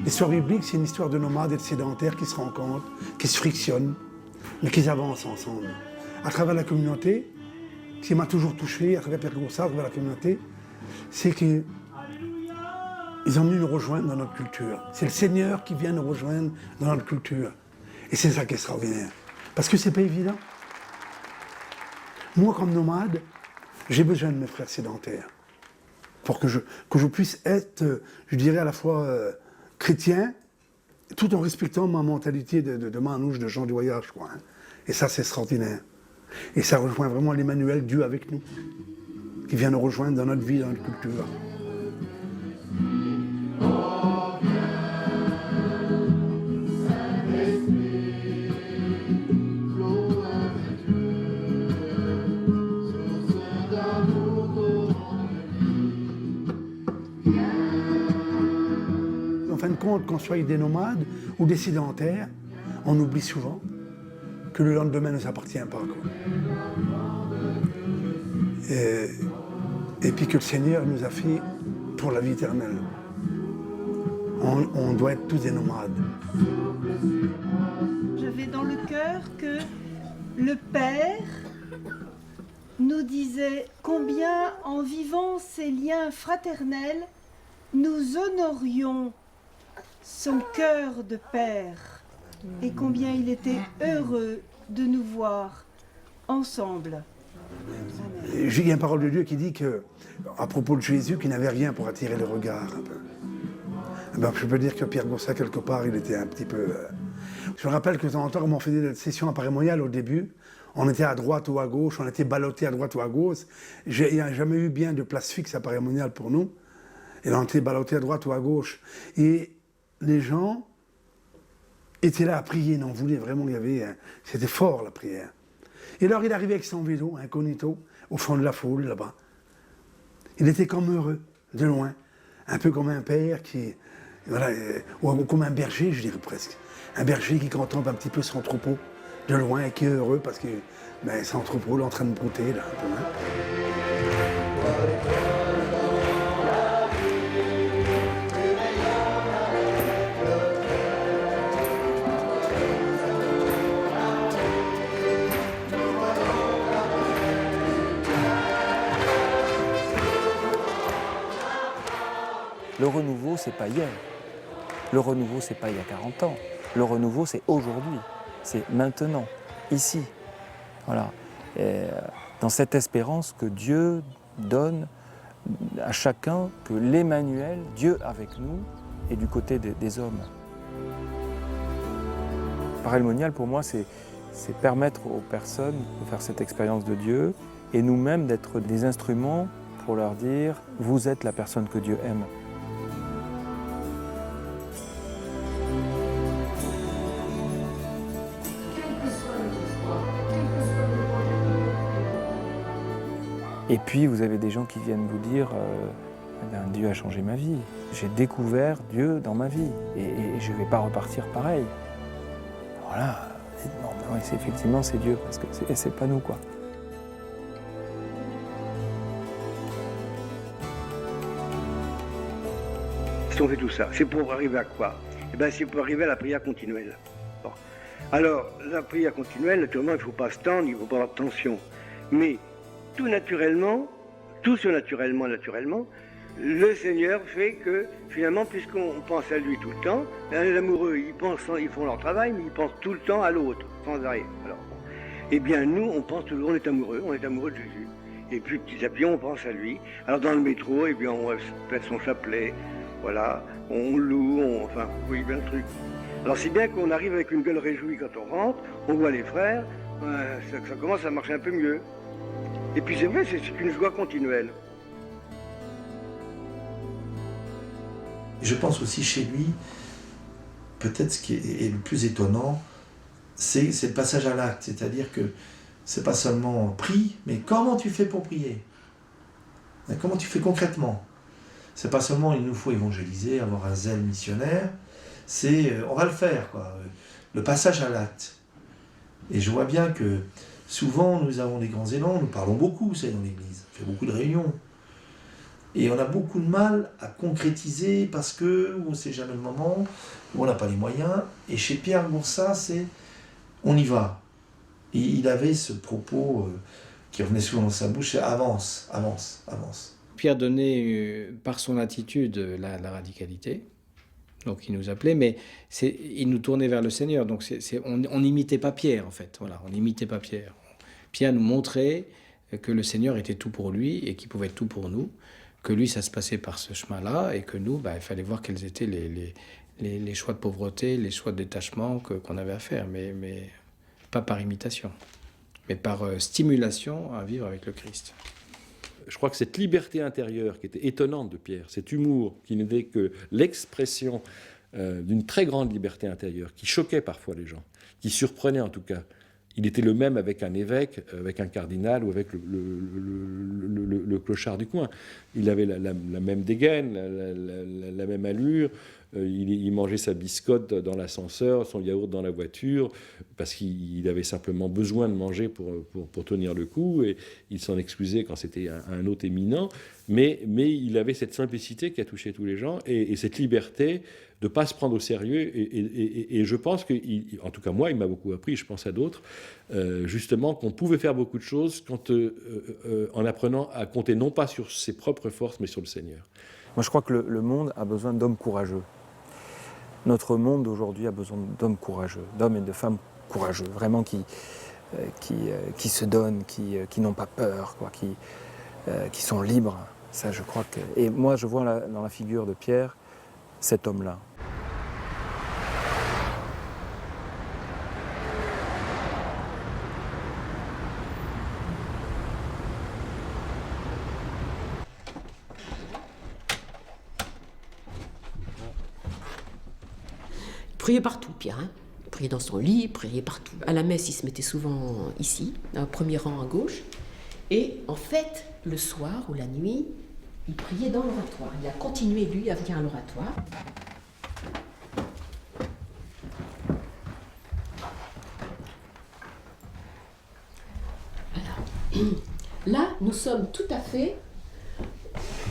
L'histoire biblique, c'est une histoire de nomades et de sédentaires qui se rencontrent, qui se frictionnent, mais qui avancent ensemble. À travers la communauté, ce qui m'a toujours touché, à travers Pierre Goursat, à travers la communauté, c'est qu'ils ont venu nous rejoindre dans notre culture. C'est le Seigneur qui vient nous rejoindre dans notre culture. Et c'est ça qui est extraordinaire. Parce que c'est pas évident. Moi, comme nomade, j'ai besoin de mes frères sédentaires. Pour que je puisse être, je dirais, à la fois chrétien, tout en respectant ma mentalité de manouche, de gens du voyage, quoi. Hein. Et ça, c'est extraordinaire. Et ça rejoint vraiment l'Emmanuel, Dieu avec nous, qui vient nous rejoindre dans notre vie, dans notre culture. En fin de compte, qu'on soit des nomades ou des sédentaires, on oublie souvent que le lendemain ne nous appartient pas. Quoi. Et puis que le Seigneur nous a fait pour la vie éternelle. On doit être tous des nomades. J'avais dans le cœur que le Père nous disait combien, en vivant ces liens fraternels, nous honorions son cœur de Père. Et combien il était heureux de nous voir ensemble. Il y a une parole de Dieu qui dit que, à propos de Jésus, qu'il n'avait rien pour attirer le regard. Un peu. Ben, je peux dire que Pierre Goursat, quelque part, il était un petit peu... Je me rappelle que de temps en temps, quand on faisait des sessions à Paray-Monial au début, on était à droite ou à gauche, on était ballottés à droite ou à gauche. Il n'y a jamais eu bien de place fixe à Paray-Monial pour nous. Et on était ballottés à droite ou à gauche. Et les gens était là à prier, on voulait vraiment, c'était fort la prière. Et alors il arrivait avec son vélo, incognito, au fond de la foule là-bas. Il était comme heureux, de loin, un peu comme un père qui, voilà, ou comme un berger, je dirais presque. Un berger qui contemple un petit peu son troupeau, de loin, et qui est heureux parce que son troupeau est en train de brouter là, un peu. Hein. Le renouveau, c'est pas hier. Le renouveau, c'est pas il y a 40 ans. Le renouveau, c'est aujourd'hui. C'est maintenant, ici. Voilà. Et dans cette espérance que Dieu donne à chacun, que l'Emmanuel, Dieu avec nous, est du côté des hommes. Paray-Monial, pour moi, c'est permettre aux personnes de faire cette expérience de Dieu et nous-mêmes d'être des instruments pour leur dire « Vous êtes la personne que Dieu aime ». Et puis, vous avez des gens qui viennent vous dire Dieu a changé ma vie. J'ai découvert Dieu dans ma vie et je ne vais pas repartir pareil. Voilà. Non, mais ouais, effectivement, c'est Dieu, parce que c'est pas nous, quoi. Si on fait tout ça, c'est pour arriver à quoi? Eh bien, c'est pour arriver à la prière continuelle. Bon. Alors, la prière continuelle, naturellement, il ne faut pas se tendre, il ne faut pas avoir de tension. Mais tout naturellement, tout surnaturellement, naturellement, le Seigneur fait que, finalement, puisqu'on pense à lui tout le temps, les amoureux, ils font leur travail, mais ils pensent tout le temps à l'autre, sans arrêt. Alors, eh bien, nous, on pense toujours, on est amoureux de Jésus. Et puis, petit à petit, on pense à lui. Alors, dans le métro, eh bien, on fait son chapelet, voilà, on loue, enfin, vous voyez bien le truc. Alors, c'est bien qu'on arrive avec une gueule réjouie quand on rentre, on voit les frères, ça commence à marcher un peu mieux. Et puis, c'est vrai, c'est une joie continuelle. Je pense aussi chez lui, peut-être ce qui est le plus étonnant, c'est le passage à l'acte. C'est-à-dire que c'est pas seulement prie, mais comment tu fais pour prier? Comment tu fais concrètement? C'est pas seulement il nous faut évangéliser, avoir un zèle missionnaire, c'est on va le faire, quoi. Le passage à l'acte. Et je vois bien que souvent nous avons des grands élans, nous parlons beaucoup, c'est dans l'Église, on fait beaucoup de réunions. Et on a beaucoup de mal à concrétiser parce que on ne sait jamais le moment, où on n'a pas les moyens. Et chez Pierre Goursat, c'est on y va. Et il avait ce propos qui revenait souvent dans sa bouche, c'est avance, avance, avance. Pierre donnait par son attitude la radicalité. Donc il nous appelait, mais il nous tournait vers le Seigneur. Donc on n'imitait pas Pierre, en fait. Voilà, on n'imitait pas Pierre. Pierre nous montrait que le Seigneur était tout pour lui et qu'il pouvait être tout pour nous, que lui, ça se passait par ce chemin-là, et que nous, il fallait voir quels étaient les choix de pauvreté, les choix de détachement qu'on avait à faire, mais pas par imitation, mais par stimulation à vivre avec le Christ. Je crois que cette liberté intérieure qui était étonnante de Pierre, cet humour qui n'était que l'expression d'une très grande liberté intérieure, qui choquait parfois les gens, qui surprenait en tout cas. Il était le même avec un évêque, avec un cardinal ou avec le clochard du coin. Il avait la même dégaine, la même allure. Il mangeait sa biscotte dans l'ascenseur, son yaourt dans la voiture, parce qu'il avait simplement besoin de manger pour tenir le coup, et il s'en excusait quand c'était un hôte éminent, mais il avait cette simplicité qui a touché tous les gens, et cette liberté de ne pas se prendre au sérieux, et je pense que, en tout cas moi, il m'a beaucoup appris, je pense à d'autres, justement qu'on pouvait faire beaucoup de choses en apprenant à compter non pas sur ses propres forces, mais sur le Seigneur. Moi je crois que le monde a besoin d'hommes courageux. Notre monde aujourd'hui a besoin d'hommes courageux, d'hommes et de femmes courageux, vraiment qui se donnent, qui n'ont pas peur, quoi, qui sont libres. Ça, je crois que... Et moi, je vois dans la figure de Pierre cet homme-là. Il priait partout, Pierre. Il priait dans son lit, il priait partout. À la messe, il se mettait souvent ici, au premier rang à gauche. Et en fait, le soir ou la nuit, il priait dans l'oratoire. Il a continué, lui, à venir à l'oratoire. Alors, là, nous sommes tout à fait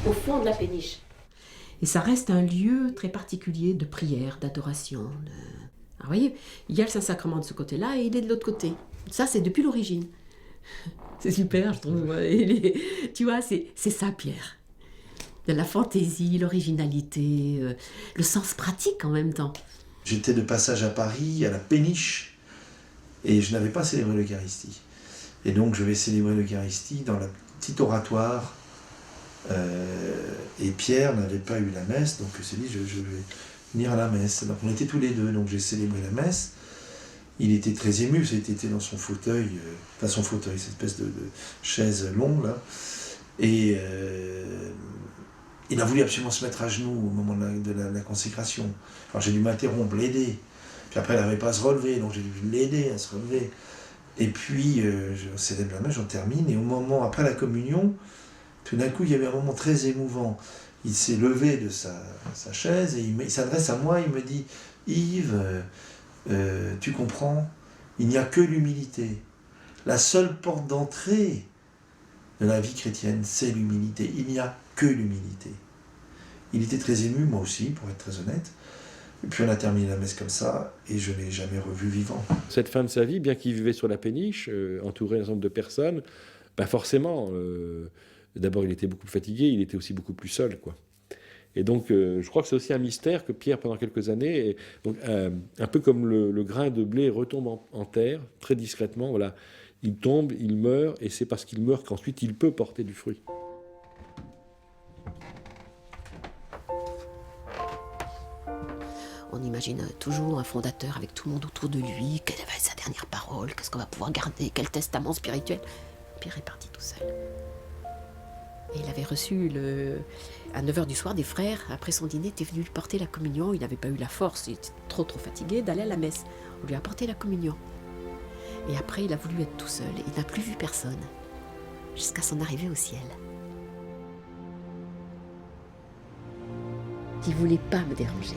au fond de la péniche. Et ça reste un lieu très particulier de prière, d'adoration. Alors, vous voyez, il y a le Saint-Sacrement de ce côté-là et il est de l'autre côté. Ça, c'est depuis l'origine. C'est super, je trouve. Tu vois, c'est ça, Pierre. De la fantaisie, l'originalité, le sens pratique en même temps. J'étais de passage à Paris, à la péniche, et je n'avais pas célébré l'Eucharistie. Et donc, je vais célébrer l'Eucharistie dans la petite oratoire. Et Pierre n'avait pas eu la messe, donc il s'est dit je vais venir à la messe. Donc on était tous les deux, donc j'ai célébré la messe. Il était très ému, c'était dans son fauteuil, cette espèce de chaise longue là. Et il a voulu absolument se mettre à genoux au moment de la consécration. Alors j'ai dû m'interrompre, l'aider. Puis après il n'arrivait pas à se relever, donc j'ai dû l'aider à se relever. Et puis je célèbre la messe, j'en termine, et au moment, après la communion, tout d'un coup, il y avait un moment très émouvant. Il s'est levé de sa chaise et il s'adresse à moi, il me dit « Yves, tu comprends, il n'y a que l'humilité. La seule porte d'entrée de la vie chrétienne, c'est l'humilité. Il n'y a que l'humilité. » Il était très ému, moi aussi, pour être très honnête. Et puis on a terminé la messe comme ça, et je ne l'ai jamais revu vivant. Cette fin de sa vie, bien qu'il vivait sur la péniche, entouré d'un certain nombre de personnes, forcément... D'abord, il était beaucoup fatigué, il était aussi beaucoup plus seul, quoi. Et donc, je crois que c'est aussi un mystère que Pierre, pendant quelques années, donc, un peu comme le grain de blé retombe en terre, très discrètement, voilà. Il tombe, il meurt, et c'est parce qu'il meurt qu'ensuite il peut porter du fruit. On imagine toujours un fondateur avec tout le monde autour de lui, quelle va être sa dernière parole, qu'est-ce qu'on va pouvoir garder, quel testament spirituel. Pierre est parti tout seul. Et il avait reçu à 9h du soir des frères, après son dîner, étaient venus lui porter la communion. Il n'avait pas eu la force, il était trop fatigué d'aller à la messe. On lui a apporté la communion. Et après, il a voulu être tout seul. Il n'a plus vu personne jusqu'à son arrivée au ciel. Il ne voulait pas me déranger.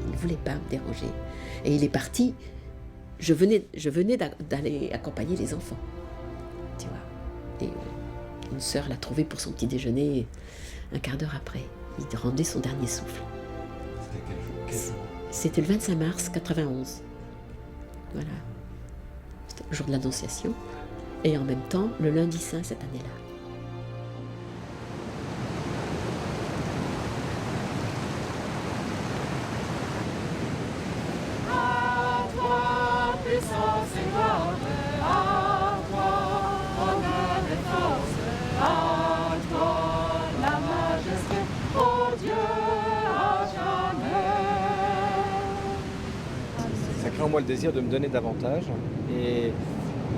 Il ne voulait pas me déranger. Et il est parti. Je venais d'aller accompagner les enfants. Tu vois. Et une sœur l'a trouvé pour son petit déjeuner un quart d'heure après. Il rendait son dernier souffle. C'était quel jour? C'était le 25 mars 91. Voilà. C'était le jour de l'Annonciation. Et en même temps, le lundi saint cette année-là. Ça crée en moi le désir de me donner davantage. Et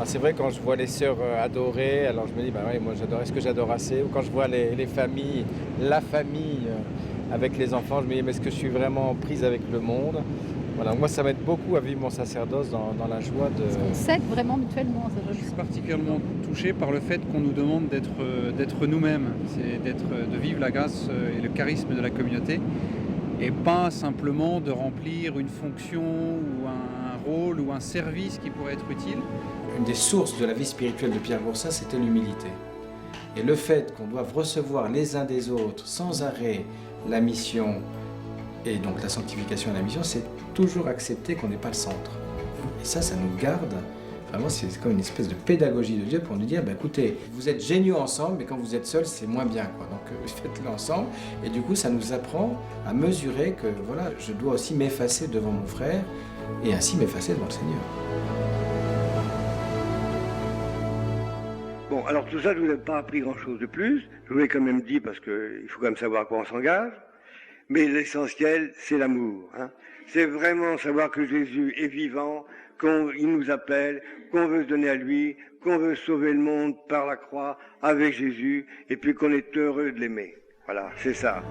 c'est vrai, quand je vois les sœurs adorer, alors je me dis, bah ouais, moi j'adorais ce que j'adore assez. Ou quand je vois les familles, la famille avec les enfants, je me dis, mais est-ce que je suis vraiment prise avec le monde? Voilà, moi ça m'aide beaucoup à vivre mon sacerdoce dans la joie de... On s'aide vraiment mutuellement. Je suis particulièrement touché par le fait qu'on nous demande d'être nous-mêmes, c'est de vivre la grâce et le charisme de la communauté, et pas simplement de remplir une fonction ou un rôle ou un service qui pourrait être utile. Une des sources de la vie spirituelle de Pierre Goursat, c'était l'humilité. Et le fait qu'on doive recevoir les uns des autres sans arrêt la mission et donc la sanctification et la mission, c'est toujours accepter qu'on n'est pas le centre. Et ça nous garde. Vraiment, c'est comme une espèce de pédagogie de Dieu pour nous dire, écoutez, vous êtes géniaux ensemble, mais quand vous êtes seuls, c'est moins bien, quoi. Donc faites-le ensemble. Et du coup, ça nous apprend à mesurer que voilà, je dois aussi m'effacer devant mon frère et ainsi m'effacer devant le Seigneur. Bon, alors tout ça, je ne vous ai pas appris grand-chose de plus. Je vous l'ai quand même dit parce qu'il faut quand même savoir à quoi on s'engage. Mais l'essentiel, c'est l'amour. Hein. C'est vraiment savoir que Jésus est vivant, qu'il nous appelle, qu'on veut se donner à lui, qu'on veut sauver le monde par la croix avec Jésus, et puis qu'on est heureux de l'aimer. Voilà, c'est ça.